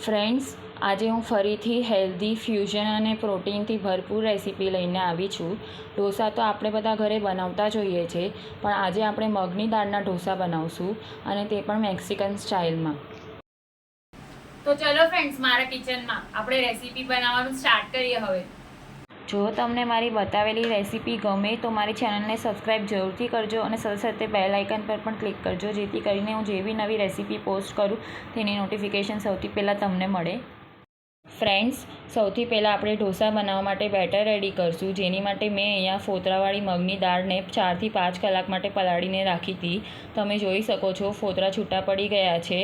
Friends, આજે હું ફરીથી હેલ્ધી ફ્યુઝન અને પ્રોટીનથી ભરપૂર રેસીપી લઈને આવી છું. ઢોસા તો આપણે બધા ઘરે બનાવતા જ હોઈએ છીએ, પણ આજે આપણે મગની દાળના ઢોસા બનાવશું અને તે પણ મેક્સિકન સ્ટાઇલમાં. તો ચલો ફ્રેન્ડ્સ, મારા કિચનમાં આપણે રેસીપી બનાવવાનું સ્ટાર્ટ કરીએ હવે. જો તમને મારી બતાવેલી રેસીપી ગમે તો મારી ચેનલને સબસ્ક્રાઈબ જરૂરથી કરજો અને સાથે સાથે બેલ આઇકન પર પણ ક્લિક કરજો, જેથી કરીને હું જેવી નવી રેસીપી પોસ્ટ કરું તેની નોટિફિકેશન સૌથી પહેલાં તમને મળે. ફ્રેન્ડ્સ, સૌથી પહેલાં આપણે ઢોસા બનાવવા માટે બેટર રેડી કરશું, જેની માટે મેં અહીંયા ફોતરાવાળી મગની દાળને 4 થી 5 કલાક માટે પલાળીને રાખી હતી. તમે જોઈ શકો છો ફોતરા છૂટા પડી ગયા છે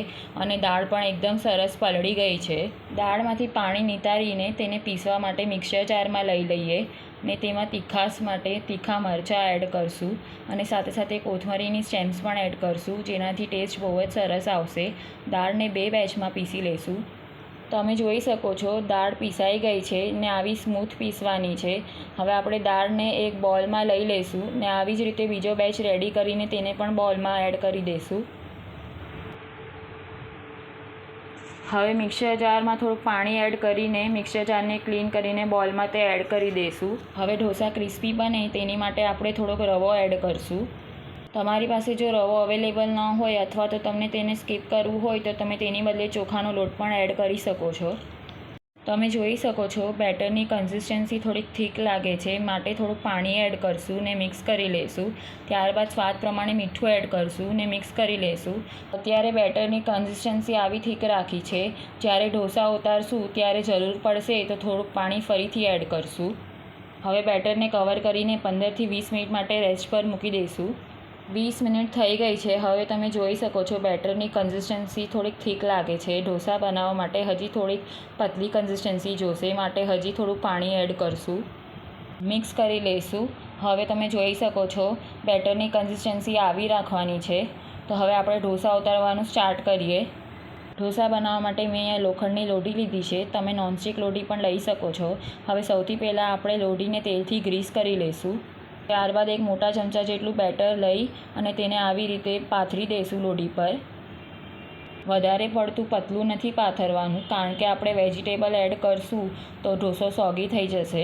અને દાળ પણ એકદમ સરસ પલળી ગઈ છે. દાળમાંથી પાણી નિતારીને તેને પીસવા માટે મિક્સર જારમાં લઈ લઈએ ને તેમાં તીખાશ માટે તીખા મરચાં એડ કરશું અને સાથે સાથે કોથમરીની સ્ટેમ્સ પણ એડ કરશું, જેનાથી ટેસ્ટ બહુ જ સરસ આવશે. દાળને 2 બેચમાં પીસી લઈશું. તમે જોઈ શકો છો દાળ પીસાઈ ગઈ છે ને આવી સ્મૂથ પીસવાની છે. હવે આપણે દાળને એક બોલમાં લઈ લઈશું ને આવી જ રીતે બીજો બેચ રેડી કરીને તેને પણ બોલમાં એડ કરી દઈશું. હવે મિક્સર જારમાં થોડુંક પાણી એડ કરીને મિક્સર જારને ક્લીન કરીને બોલમાં તે એડ કરી દઈશું. હવે ઢોસા ક્રિસ્પી બને તેની માટે આપણે થોડોક રવો એડ કરીશું. તમારી પાસે જો રવો અવેલેબલ ન હોય અથવા તો તમને તેને સ્કીપ કરવું હોય તો તમે તેની બદલે ચોખાનો લોટ પણ એડ કરી શકો છો. તમે જોઈ શકો છો બેટરની કન્સિસ્ટન્સી થોડીક થીક લાગે છે, માટે થોડુંક પાણી એડ કરશું ને મિક્સ કરી લઈશું. ત્યારબાદ સ્વાદ પ્રમાણે મીઠું એડ કરશું ને મિક્સ કરી લઈશું. અત્યારે બેટરની કન્સિસ્ટન્સી આવી થીક રાખી છે. જ્યારે ઢોસા ઉતારશું ત્યારે જરૂર પડશે તો થોડુંક પાણી ફરીથી એડ કરશું. હવે બેટરને કવર કરીને 15 થી 20 મિનિટ માટે રેસ્ટ પર મૂકી દઈશું. 20 મિનિટ થઈ ગઈ છે. હવે તમે જોઈ શકો છો બેટરની કન્સિસ્ટન્સી થોડીક થીક લાગે છે. ઢોસા બનાવવા માટે હજી થોડીક પતલી કન્સિસ્ટન્સી જોશે, માટે હજી થોડું પાણી એડ કરશું. મિક્સ કરી લઈશું. હવે તમે જોઈ શકો છો બેટરની કન્સિસ્ટન્સી આવી રાખવાની છે. તો હવે આપણે ઢોસા ઉતારવાનું સ્ટાર્ટ કરીએ. ઢોસા બનાવવા માટે મેં અહીંયા લોખંડની લોઢી લીધી છે. તમે નોનસ્ટિક લોઢી પણ લઈ શકો છો. હવે સૌથી પહેલાં આપણે લોઢીને તેલથી ગ્રીસ કરી લઈશું. ત્યારબાદ એક મોટા ચમચા જેટલું બેટર લઈ અને તેને આવી રીતે પાથરી દઈશું લોઢી પર. વધારે પડતું પતલું નથી પાથરવાનું, કારણ કે આપણે વેજીટેબલ એડ કરશું તો ઢોસો સોગી થઈ જશે.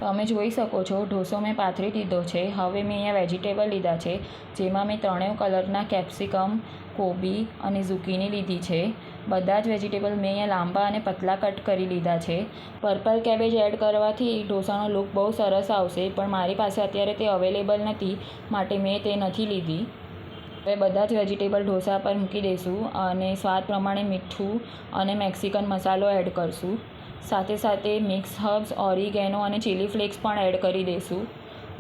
તમે જોઈ શકો છો ઢોસો મેં પાથરી દીધો છે. હવે મેં અહીંયા વેજીટેબલ લીધા છે, જેમાં મેં 3 કલરના કેપ્સિકમ, કોબી અને ઝુકીની લીધી છે. બધા જ વેજીટેબલ મેં અહીંયા લાંબા અને પતલા કટ કરી લીધા છે. પર્પલ કેબેજ એડ કરવાથી ઢોસાનો લુક બહુ સરસ આવશે, પણ મારી પાસે અત્યારે તે અવેલેબલ નથી, માટે મેં તે નથી લીધી. હવે બધા જ વેજીટેબલ ઢોસા પર મૂકી દઈશું અને સ્વાદ પ્રમાણે મીઠું અને મેક્સિકન મસાલો એડ કરશું. સાથે સાથે મિક્સ હર્બ્સ, ઓરિગેનો અને ચીલી ફ્લેક્સ પણ એડ કરી દઈશું.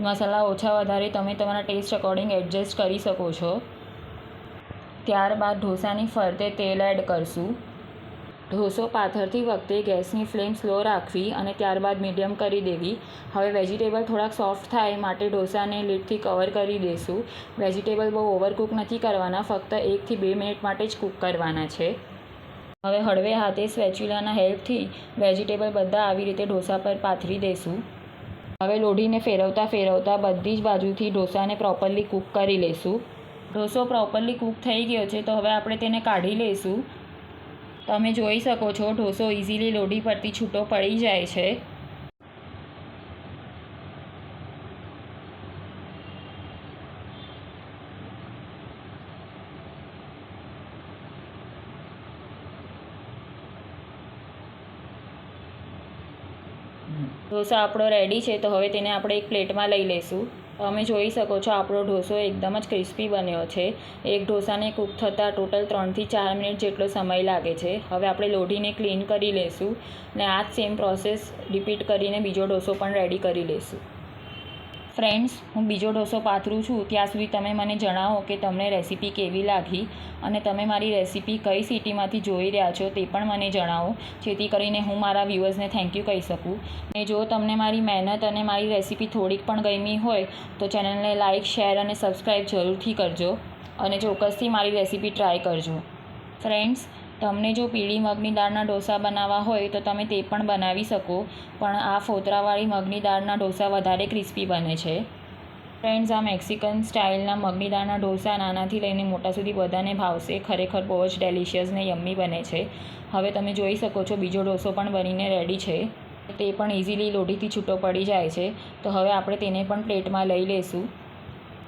મસાલા ઓછા વધારે તમે તમારા ટેસ્ટ અકોર્ડિંગ એડજસ્ટ કરી શકો છો. ત્યારબાદ ઢોસાની ફરતે તેલ એડ કરશું. ઢોસો પાથરતી વખતે ગેસની ફ્લેમ સ્લો રાખવી અને ત્યારબાદ મીડિયમ કરી દેવી. હવે વેજીટેબલ થોડાક સોફ્ટ થાય માટે ઢોસાને લીડથી કવર કરી દઈશું. વેજીટેબલ બહુ ઓવરકુક નથી કરવાના, ફક્ત 1 થી 2 મિનિટ માટે જ કૂક કરવાના છે. હવે હળવે હાથે સ્પેચ્યુલાના હેલ્પથી વેજીટેબલ બધા આવી રીતે ઢોસા પર પાથરી દઈશું. હવે લોઢીને ફેરવતા ફેરવતા બધી જ બાજુથી ઢોસાને પ્રોપરલી કૂક કરી લઈશું. ઢોસો પ્રોપરલી કૂક થઈ ગયો છે, તો હવે આપણે તેને કાઢી લઈશું. તમે જોઈ શકો છો ઢોસો ઇઝીલી લોઢી પરથી છૂટો પડી જાય છે. ઢોસા આપણો રેડી છે, તો હવે તેને આપણે એક પ્લેટમાં લઈ લઈશું. તમે જોઈ શકો છો આપણો ઢોસો એકદમ જ ક્રિસ્પી બન્યો છે. એક ઢોસાને કૂક થતાં ટોટલ 3 થી 4 મિનિટ જેટલો સમય લાગે છે. હવે આપણે લોઢીને ક્લીન કરી લઈશું ને આ જ સેમ પ્રોસેસ રિપીટ કરીને બીજો ઢોસો પણ રેડી કરી લઈશું. ફ્રેન્ડ્સ, હું બીજો ઢોસો પાથરું છું ત્યાં સુધી તમે મને જણાવો કે તમને રેસીપી કેવી લાગી અને તમે મારી રેસીપી કઈ સિટીમાંથી જોઈ રહ્યા છો તે પણ મને જણાવો, જેથી કરીને હું મારા વ્યૂઅર્સને થેન્ક યુ કહી શકું. ને જો તમને મારી મહેનત અને મારી રેસીપી થોડીક પણ ગમી હોય તો ચેનલને લાઇક, શેર અને સબસ્ક્રાઈબ જરૂરથી કરજો અને ચોક્કસથી મારી રેસીપી ટ્રાય કરજો. ફ્રેન્ડ્સ, તમને જો પીળી મગની દાળના ઢોસા બનાવવા હોય તો તમે તે પણ બનાવી શકો, પણ આ ફોતરાવાળી મગની દાળના ઢોસા વધારે ક્રિસ્પી બને છે. ફ્રેન્ડ્સ, આ મેક્સિકન સ્ટાઇલના મગની દાળના ઢોસા નાનાથી લઈને મોટા સુધી બધાને ભાવશે. ખરેખર બહુ જ ડેલિશિયસ ને યમ્મી બને છે. હવે તમે જોઈ શકો છો બીજો ઢોસો પણ બનીને રેડી છે. તે પણ ઇઝીલી લોઢીથી છૂટો પડી જાય છે. તો હવે આપણે તેને પણ પ્લેટમાં લઈ લઈશું.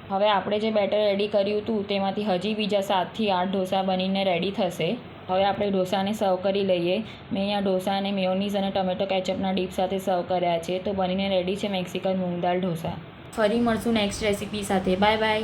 હવે આપણે જે બેટર રેડી કર્યું હતું તેમાંથી હજી બીજા 7થી 8 ઢોસા બનીને રેડી થશે. હવે આપણે ઢોસાને સર્વ કરી લઈએ. મેં અહીંયા ઢોસાને મેયોનીઝ અને ટમેટો કેચઅપના ડીપ સાથે સર્વ કર્યા છે. તો બનીને રેડી છે મેક્સિકન મૂંગ દાળ ઢોસા. ફરી મળશું નેક્સ્ટ રેસીપી સાથે. Bye bye.